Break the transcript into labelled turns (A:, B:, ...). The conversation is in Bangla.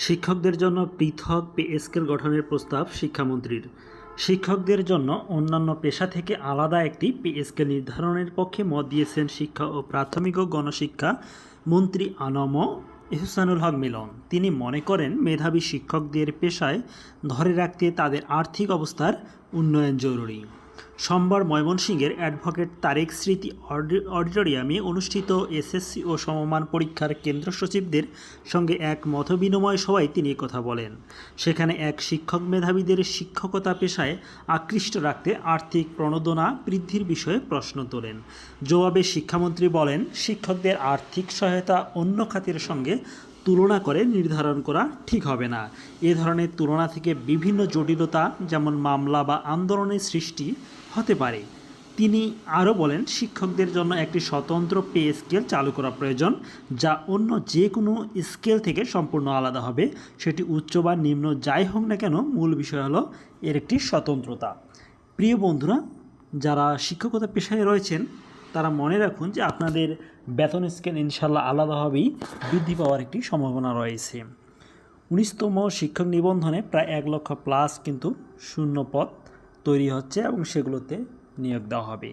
A: শিক্ষকদের জন্য পৃথক পে স্কেল গঠনের প্রস্তাব শিক্ষামন্ত্রীর। শিক্ষকদের জন্য অন্যান্য পেশা থেকে আলাদা একটি পে স্কেল নির্ধারণের পক্ষে মত দিয়েছেন শিক্ষা ও প্রাথমিক ও গণশিক্ষা মন্ত্রী আনম এহসানুল হক মিলন। তিনি মনে করেন, মেধাবী শিক্ষকদের পেশায় ধরে রাখতে তাদের আর্থিক অবস্থার উন্নয়ন জরুরি। সোমবার ময়মনসিংহের অ্যাডভোকেট তারেক স্মৃতি অডিটোরিয়ামে অনুষ্ঠিত এসএসসি ও সমমান পরীক্ষার কেন্দ্র সচিবদের সঙ্গে এক মতবিনিময় সভায় তিনি কথা বলেন। সেখানে এক শিক্ষক মেধাবীদের শিক্ষকতা পেশায় আকৃষ্ট রাখতে আর্থিক প্রণোদনা বৃদ্ধির বিষয়ে প্রশ্ন তোলেন। জবাবে শিক্ষামন্ত্রী বলেন, শিক্ষকদের আর্থিক সহায়তা অন্য খাতের সঙ্গে তুলনা করে নির্ধারণ করা ঠিক হবে না। এ ধরনের তুলনা থেকে বিভিন্ন জটিলতা যেমন মামলা বা আন্দোলনের সৃষ্টি হতে পারে। তিনি আরও বলেন, শিক্ষকদের জন্য একটি স্বতন্ত্র পে স্কেল চালু করা প্রয়োজন, যা অন্য যে কোনো স্কেল থেকে সম্পূর্ণ আলাদা হবে। সেটি উচ্চ বা নিম্ন যাই হোক না কেন, মূল বিষয় হলো এর একটি স্বতন্ত্রতা। প্রিয় বন্ধুরা, যারা শিক্ষকতা পেশায় রয়েছেন তারা মনে রাখুন যে আপনাদের বেতন স্কেল ইনশাল্লাহ আলাদাভাবেই বৃদ্ধি পাওয়ার একটি সম্ভাবনা রয়েছে। 19তম শিক্ষক নিবন্ধনে প্রায় 1 লক্ষ প্লাস কিন্তু শূন্য পদ তৈরি হচ্ছে এবং সেগুলোতে নিয়োগ দেওয়া হবে।